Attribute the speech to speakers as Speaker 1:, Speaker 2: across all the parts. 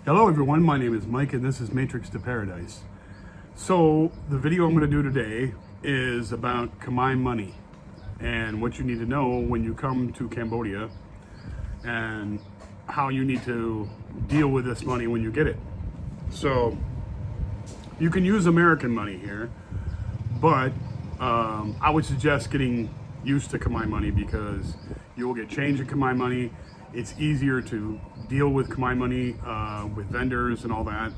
Speaker 1: Hello everyone, my name is Mike and this is Matrix to Paradise. So the video I'm going to do today is about Khmer money and what you need to know when you come to Cambodia and how you need to deal with this money when you get it. So you can use American money here, but I would suggest getting used to Khmer money because you will get change in Khmer money. It's easier to deal with Khmer money with vendors and all that.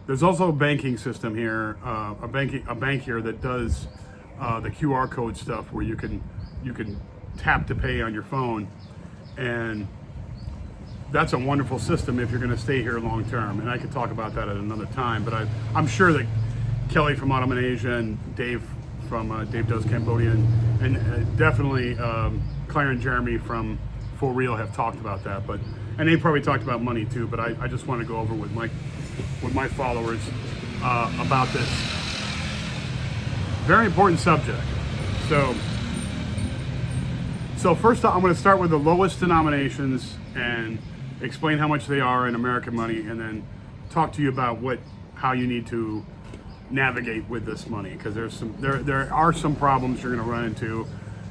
Speaker 1: There's also a banking system here, a bank here that does the QR code stuff where you can tap to pay on your phone, and that's a wonderful system if you're going to stay here long term. And I could talk about that at another time, but I'm sure that Kelly from Ottoman Asia and Dave from Dave Does Cambodia and definitely Claire and Jeremy from For Real have talked about that, and they probably talked about money too. But I just want to go over with my followers about this very important subject. So first I'm going to start with the lowest denominations and explain how much they are in American money, and then talk to you about how you need to navigate with this money, because there are some problems you're going to run into.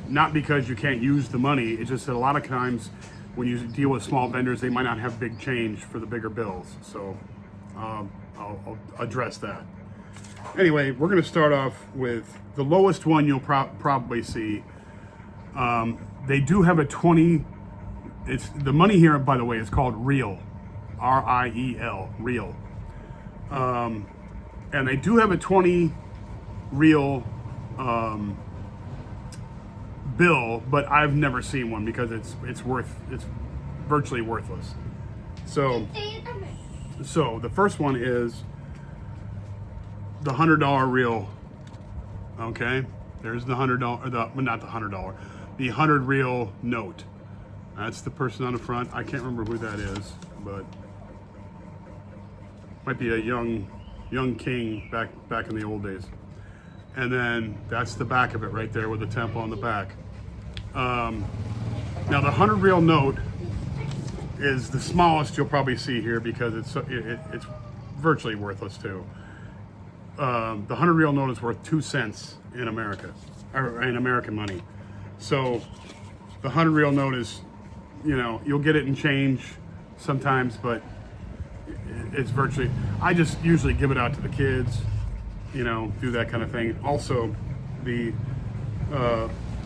Speaker 1: Not because you can't use the money, it's just that a lot of times when you deal with small vendors, they might not have big change for the bigger bills. So I'll address that. Anyway, we're going to start off with the lowest one you'll probably see. They do have a 20. It's the money here, by the way, is called Riel, R-I-E-L, Riel. And they do have a 20 Riel bill, but I've never seen one because it's virtually worthless. So the first one is the $100 Riel. Okay, there's the $100, not the $100, the 100 Riel note. That's the person on the front. I can't remember who that is, but might be a young king back in the old days. And then that's the back of it right there with the temple on the back. Now the 100 Riel note is the smallest you'll probably see here because it's virtually worthless too. The 100 Riel note is worth 2 cents in America, or in American money. So the 100 Riel note is, you'll get it in change sometimes, but it's virtually, I just usually give it out to the kids, do that kind of thing. Also, the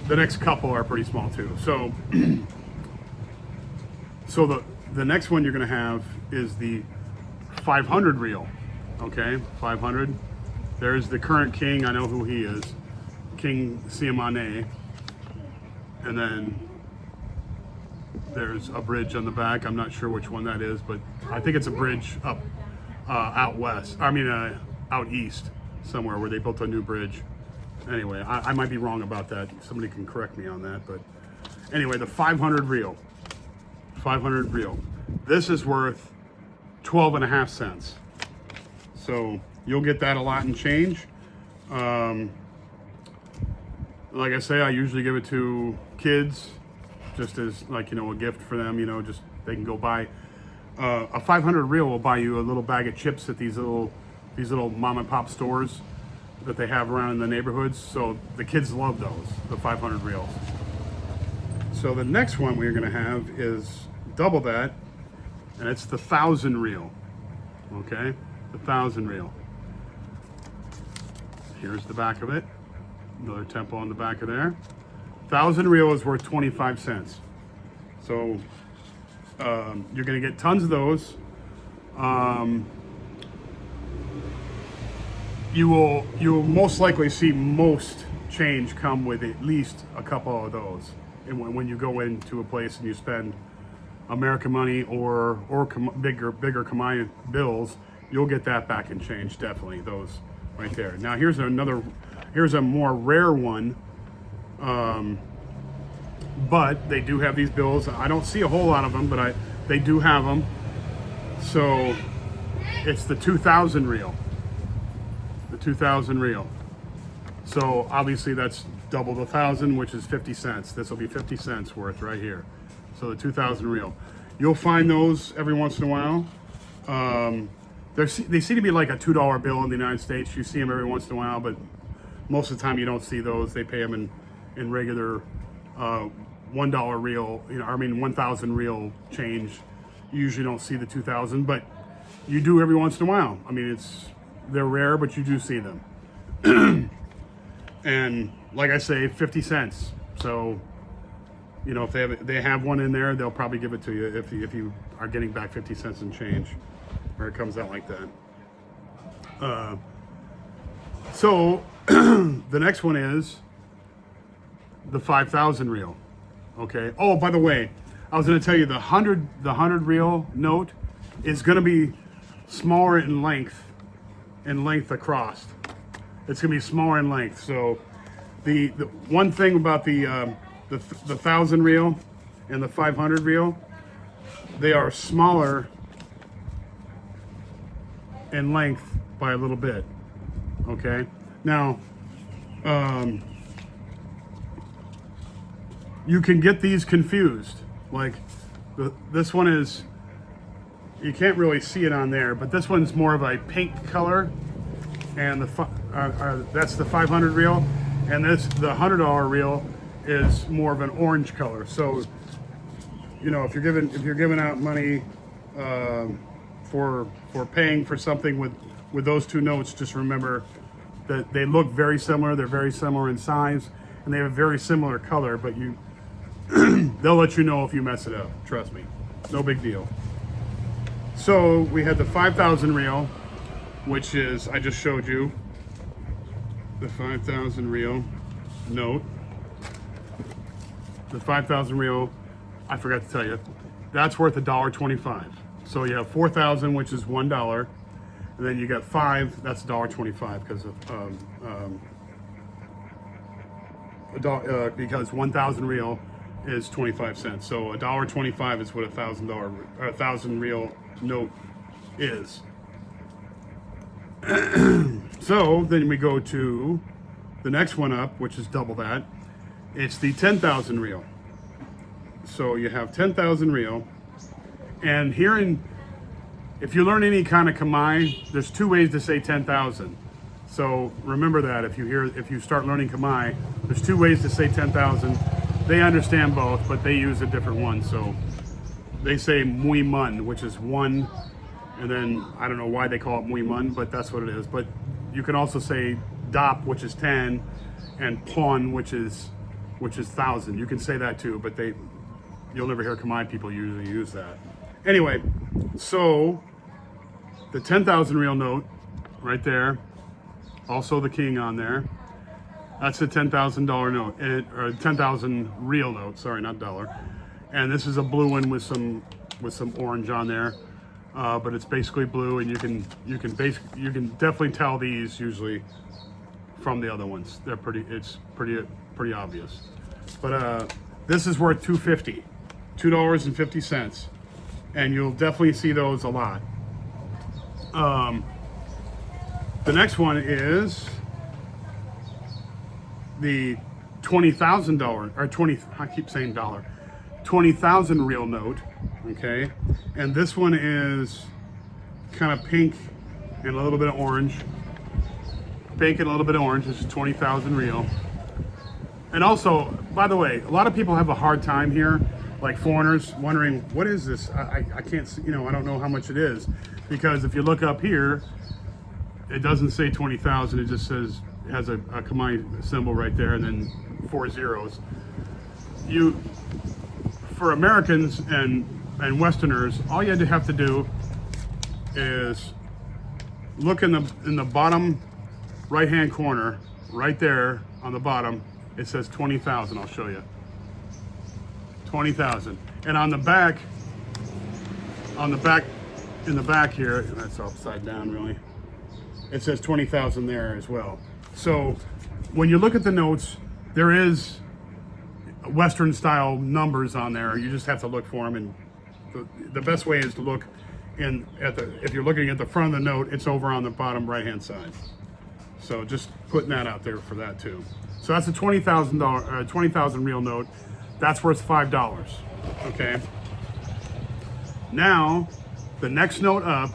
Speaker 1: next couple are pretty small too. So the next one you're going to have is the 500 Riel. Okay, 500. There's the current king. I know who he is, King Siamane. And then there's a bridge on the back. I'm not sure which one that is, but I think it's a bridge up out west. Out east somewhere where they built a new bridge. Anyway, I might be wrong about that. Somebody can correct me on that. But anyway, the 500 Riel. 500 Riel. This is worth 12.5 cents. So you'll get that a lot in change. Like I say, I usually give it to kids just as a gift for them, just they can go buy. A 500 Riel will buy you a little bag of chips at these little mom and pop stores that they have around in the neighborhoods. So the kids love those, the 500 Riels. So the next one we're gonna have is double that, and it's the 1,000 Riel. Okay, the 1,000 Riel. Here's the back of it. Another temple on the back of there. 1,000 Riel is worth 25 cents. So you're going to get tons of those. You will most likely see most change come with at least a couple of those. And when you go into a place and you spend American money or bigger Khmer bills, you'll get that back in change, definitely, those right there. Now here's a more rare one, but they do have these bills. I don't see a whole lot of them, but they do have them. So it's the 2,000 Riel. The 2,000 Riel. So obviously that's double the 1,000, which is 50 cents. This will be 50 cents worth right here. So the 2,000 Riel. You'll find those every once in a while. They seem to be like a $2 bill in the United States. You see them every once in a while, but most of the time you don't see those. They pay them in regular $1 real, 1,000 real change. You usually don't see the 2,000, but you do every once in a while. I mean, they're rare, but you do see them. And like I say, 50 cents. So, if they have one in there, they'll probably give it to you if you are getting back 50 cents in change, or it comes out like that. So the next one is the 5,000 reel. Okay. Oh, by the way, I was going to tell you the 100 reel note is going to be smaller in length across. It's going to be smaller in length. So the one thing about the 1,000 reel and the 500 reel, they are smaller in length by a little bit. Okay. Now, you can get these confused. Like this one is, you can't really see it on there, but this one's more of a pink color, and that's the 500 reel, and the $100 reel is more of an orange color. So, if you're giving out money for paying for something with those two notes, just remember that they look very similar. They're very similar in size, and they have a very similar color. But they'll let you know if you mess it up. Trust me, no big deal. So we had the 5,000 reel, which is, I just showed you the 5,000 reel note. The 5,000 reel, I forgot to tell you, that's worth $1.25. So you have 4,000, which is $1, and then you got 5. That's $1.25 because 1,000 reel is 25 cents. So $1.25 is what a $1,000 reel note is. So then we go to the next one up, which is double that. It's the 10,000 reel. So you have 10,000 reel, and if you learn any kind of Khmer, there's two ways to say 10,000. So remember that if you start learning Khmer, there's two ways to say 10,000. They understand both, but they use a different one. So they say Mui Mun, which is one, and then I don't know why they call it Mui Mun, but that's what it is. But you can also say Dop, which is 10, and Pon, which is 1,000. You can say that too, but you'll never hear Khmer people usually use that. Anyway, so the 10,000 reel note right there, also the king on there. That's a $10,000 note, or 10,000 reel note. Sorry, not dollar. And this is a blue one with some orange on there, but it's basically blue, and you can definitely tell these usually from the other ones. It's pretty obvious. But this is worth $2.50, $2.50, and you'll definitely see those a lot. The next one is the $20,000 or 20. I keep saying dollar. 20,000 reel note. Okay, and this one is kind of pink and a little bit of orange. Pink and a little bit of orange. This is 20,000 reel. And also, by the way, a lot of people have a hard time here, like foreigners, wondering what is this? I can't see, I don't know how much it is, because if you look up here, it doesn't say 20,000. It just says, it has a Khmer symbol right there, and then 4 zeros. For Americans and Westerners, all you have to do is look in the bottom right-hand corner, right there on the bottom. It says 20,000. I'll show you. 20,000. And on the back, in the back here, and that's upside down really, it says 20,000 there as well. So when you look at the notes, there is Western style numbers on there. You just have to look for them, and the best way is to look if you're looking at the front of the note, it's over on the bottom right hand side. So just putting that out there for that too. So that's a $20,000 reel note. That's worth $5. Okay. Now, the next note up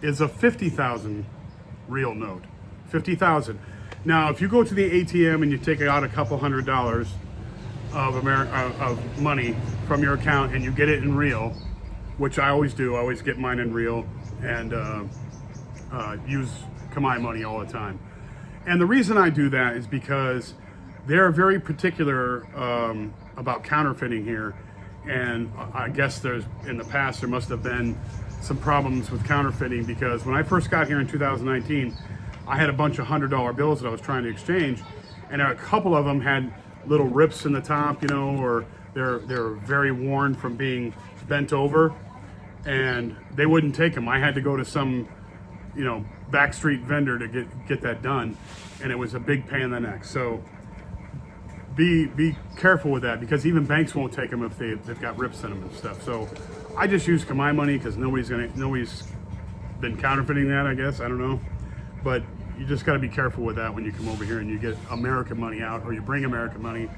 Speaker 1: is a 50,000 real note. 50,000. Now, if you go to the ATM and you take out a couple $100 of money from your account and you get it in real, which I always do, I always get mine in real and use Khmer money all the time. And the reason I do that is because they're very particular about counterfeiting here. And I guess in the past there must have been some problems with counterfeiting, because when I first got here in 2019, I had a bunch of $100 bills that I was trying to exchange, and a couple of them had little rips in the top, or they're very worn from being bent over, and they wouldn't take them. I had to go to some, backstreet vendor to get that done, and it was a big pain in the neck. So be careful with that, because even banks won't take them if they've got rips in them and stuff. So I just use Khmer money because nobody's been counterfeiting that, I guess. I don't know. But you just got to be careful with that when you come over here and you get American money out, or you bring American money.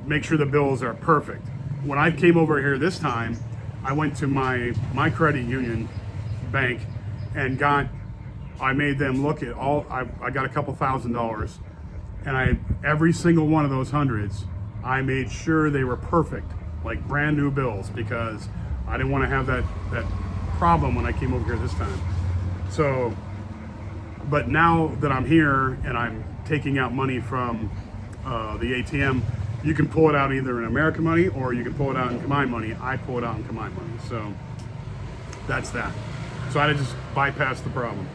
Speaker 1: Make sure the bills are perfect. When I came over here this time, I went to my credit union bank and I made them look at I got a couple $1,000, and every single one of those hundreds, I made sure they were perfect, like brand new bills, because I didn't want to have that problem when I came over here this time. So, but now that I'm here and I'm taking out money from the ATM, you can pull it out either in American money or you can pull it out in Khmer money. I pull it out in Khmer money, so that's that. So I just bypassed the problem.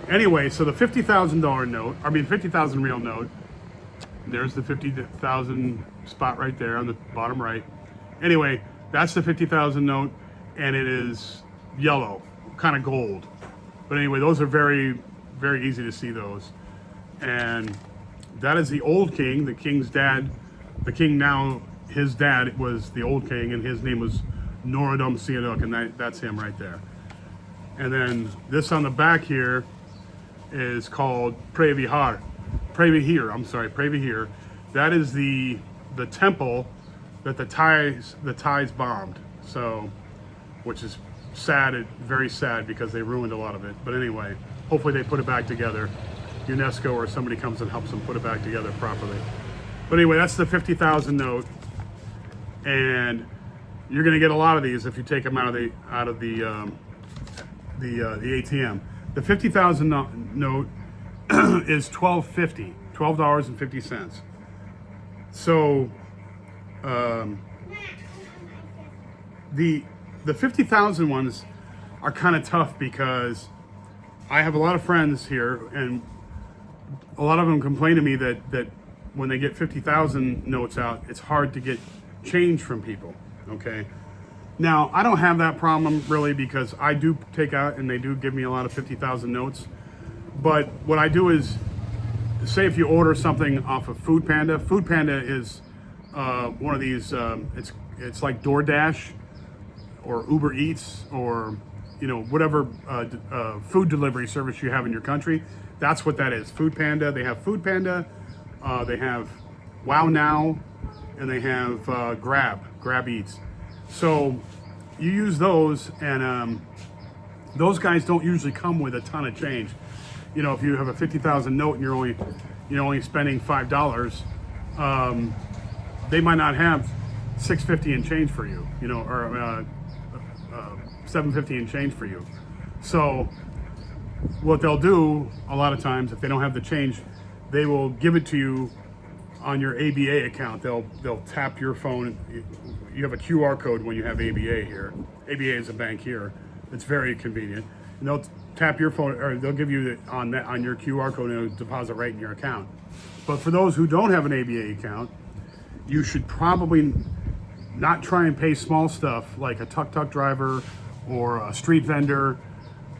Speaker 1: Anyway, so the $50,000 real note, there's the 50,000 spot right there on the bottom right. Anyway, that's the 50,000 note, and it is yellow, kind of gold. But anyway, those are very, very easy to see those. And that is the old king, the king's dad. The king now, his dad was the old king, and his name was Norodom Sihanouk, and that's him right there. And then this on the back here is called Previhir. That is the temple that the Thais bombed. So, which is sad, very sad, because they ruined a lot of it. But anyway, hopefully they put it back together. UNESCO or somebody comes and helps them put it back together properly. But anyway, that's the 50,000 note, and you're going to get a lot of these if you take them out of the ATM. The 50,000 note is $12.50. So the 50,000 ones are kind of tough, because I have a lot of friends here, and a lot of them complain to me that when they get 50,000 notes out, it's hard to get change from people. Okay. Now, I don't have that problem really, because I do take out, and they do give me a lot of 50,000 notes. But what I do is, say if you order something off of Food Panda. Food Panda is one of these, it's like DoorDash or Uber Eats, or whatever food delivery service you have in your country. That's what that is. Food Panda. They have Food Panda, they have Wow Now, and they have Grab Eats. So you use those, and those guys don't usually come with a ton of change. If you have a 50,000 note and you're only spending $5, they might not have $6.50 in change for you, or $7.50 in change for you. So what they'll do a lot of times, if they don't have the change, they will give it to you on your ABA account. They'll tap your phone. You have a QR code when you have ABA here. ABA is a bank here. It's very convenient. And they'll tap your phone, or they'll give you on your QR code, and it'll deposit right in your account. But for those who don't have an ABA account, you should probably not try and pay small stuff like a tuk-tuk driver or a street vendor,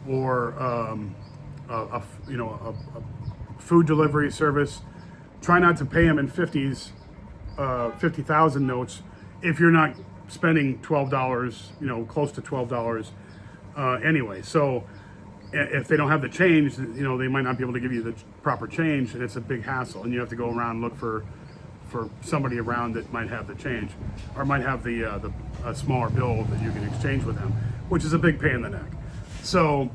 Speaker 1: or a food delivery service. Try not to pay them in 50,000 notes if you're not spending $12, close to $12 anyway. So if they don't have the change, they might not be able to give you the proper change, and it's a big hassle, and you have to go around and look for for somebody around that might have the change, or might have the a smaller bill that you can exchange with them, which is a big pain in the neck. So,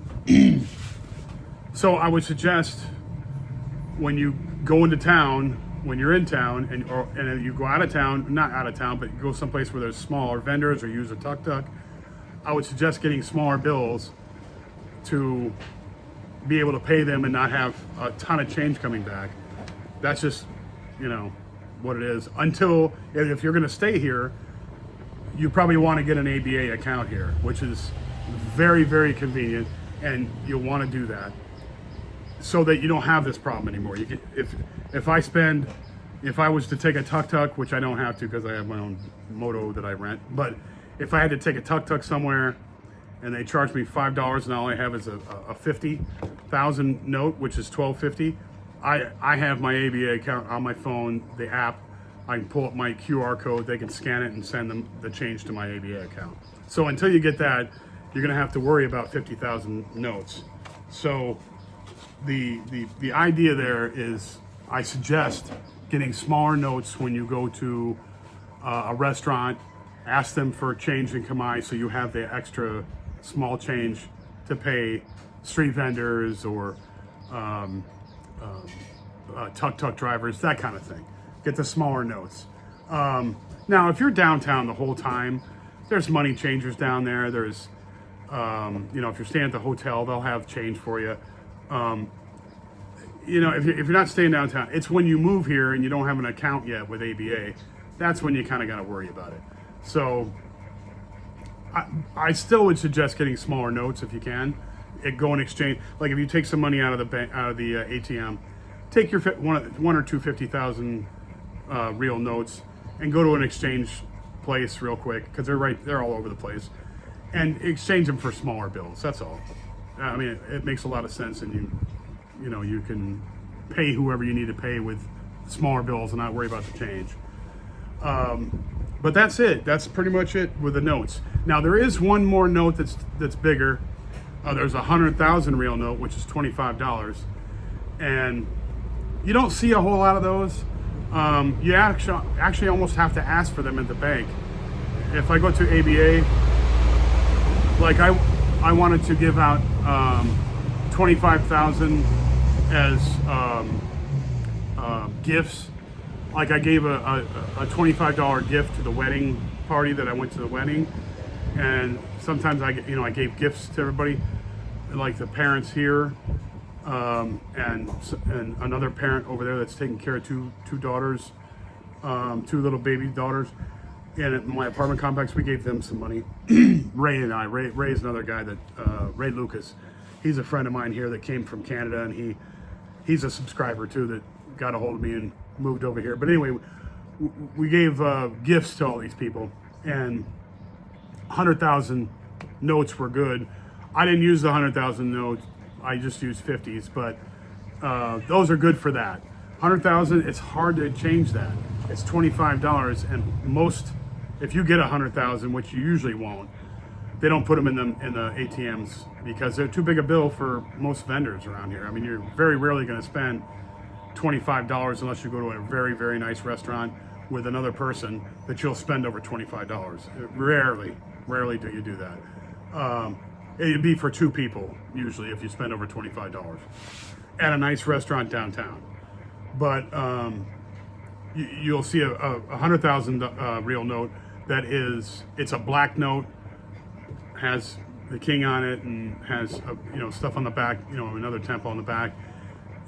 Speaker 1: so I would suggest when you go into town, when you're in town, and you go out of town, not out of town, but you go someplace where there's smaller vendors or use a tuk-tuk, I would suggest getting smaller bills to be able to pay them and not have a ton of change coming back. That's just, you know, what it is. Until, if you're gonna stay here, you probably wanna get an ABA account here, which is very, very convenient, and you'll wanna do that so that you don't have this problem anymore. You can, if I was to take a tuk-tuk, which I don't have to because I have my own moto that I rent, but if I had to take a tuk-tuk somewhere and they charge me $5 and all I have is a 50,000 note, which is $12.50, I have my ABA account on my phone, the app. I can pull up my QR code, they can scan it and send them the change to my ABA account. So until you get that, you're gonna have to worry about 50,000 notes. So the idea there is, I suggest getting smaller notes when you go to a restaurant. Ask them for change in Khmer so you have the extra small change to pay street vendors or tuk-tuk drivers, that kind of thing. Get the smaller notes. Now, if you're downtown the whole time, there's money changers down there. There's, you know, if you're staying at the hotel, they'll have change for you. You know, if you're not staying downtown, it's when you move here and you don't have an account yet with ABA, that's when you kind of got to worry about it. So I still would suggest getting smaller notes if you can. Go and exchange. Like if you take some money out of the bank, out of the ATM, take your one or two 50,000 real notes and go to an exchange place real quick, because they're all over the place, and exchange them for smaller bills. That's all. I mean, it makes a lot of sense, and you know, you can pay whoever you need to pay with smaller bills and not worry about the change. But that's it. That's pretty much it with the notes. Now there is one more note that's bigger. There's a 100,000 real note, which is $25, and you don't see a whole lot of those. You actually almost have to ask for them at the bank. If I go to ABA, like I wanted to give out 25,000 as gifts. Like I gave a $25 gift to the wedding party that I went to the wedding, and sometimes I gave gifts to everybody, like the parents here, and another parent over there that's taking care of two daughters, two little baby daughters. And at my apartment complex, we gave them some money. Ray is another guy that Ray Lucas. He's a friend of mine here that came from Canada, and he's a subscriber too that got a hold of me and moved over here. But anyway, we gave gifts to all these people, and 100,000 notes were good. I didn't use the 100,000 notes. I just used 50s, but those are good for that. 100,000, it's hard to change that. It's $25, and most, if you get 100,000, which you usually won't, they don't put them in the ATMs because they're too big a bill for most vendors around here. I mean, you're very rarely going to spend $25 unless you go to a very, very nice restaurant with another person that you'll spend over $25. Rarely do you do that. It'd be for two people usually if you spend over $25 at a nice restaurant downtown. But you'll see a 100,000 real note that it's a black note, has the king on it, and has stuff on the back, another temple on the back.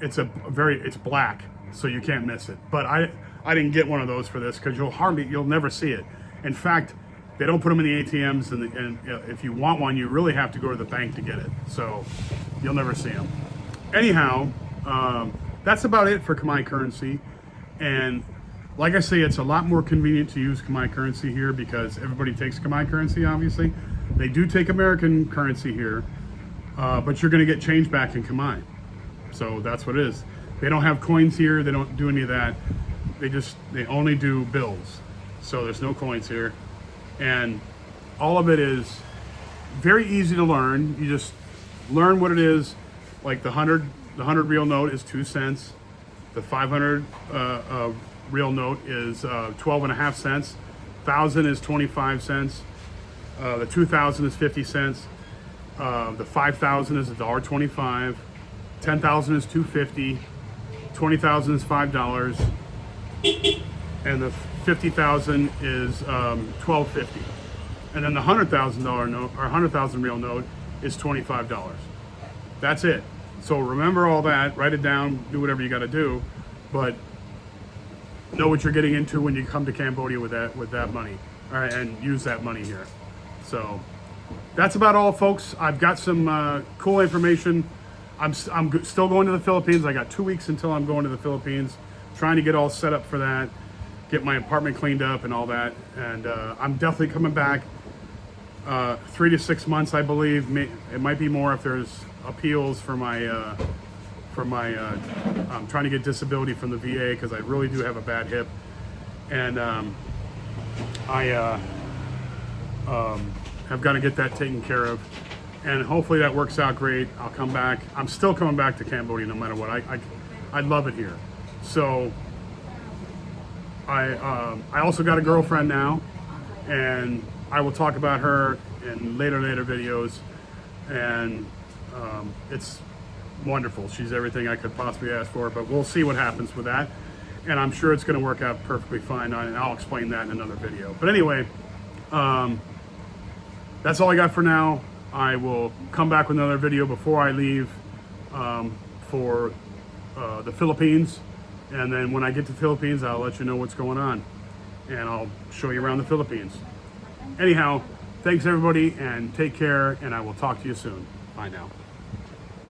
Speaker 1: It's black, so you can't miss it. But I didn't get one of those for this because you'll never see it. In fact, they don't put them in the ATMs, and if you want one, you really have to go to the bank to get it. So you'll never see them. Anyhow, that's about it for Khmer currency. And like I say, it's a lot more convenient to use Khmer currency here because everybody takes Khmer currency, obviously. They do take American currency here, but you're going to get change back in Khmer. So that's what it is. They don't have coins here. They don't do any of that. They only do bills. So there's no coins here. And all of it is very easy to learn. You just learn what it is. Like the 100 real note is 2 cents. The 500 real note is 12.5 cents. 1,000 is 25 cents. The 2,000 is 50 cents. The 5,000 is $1.25. 10,000 is $2.50. 20,000 is $5. And the 50,000 is $12.50. And then the $100,000 note, or 100,000 real note, is $25. That's it. So remember all that, write it down, do whatever you got to do, but know what you're getting into when you come to Cambodia with that money, all right, and use that money here. So that's about all, folks. I've got some cool information. I'm still going to the Philippines. I got 2 weeks until I'm going to the Philippines, trying to get all set up for that, get my apartment cleaned up and all that, and I'm definitely coming back. 3 to 6 months, I believe. It might be more if there's appeals for my I'm trying to get disability from the VA because I really do have a bad hip, and I have got to get that taken care of, and hopefully that works out great. I'll come back. I'm still coming back to Cambodia no matter what. I love it here. So I also got a girlfriend now, and I will talk about her in later videos, and it's wonderful. She's everything I could possibly ask for, but we'll see what happens with that, and I'm sure it's going to work out perfectly fine, and I'll explain that in another video. But anyway, that's all I got for now. I will come back with another video before I leave for the Philippines, and then when I get to the Philippines, I'll let you know what's going on, and I'll show you around the Philippines. Anyhow, thanks everybody, and take care, and I will talk to you soon. Bye now.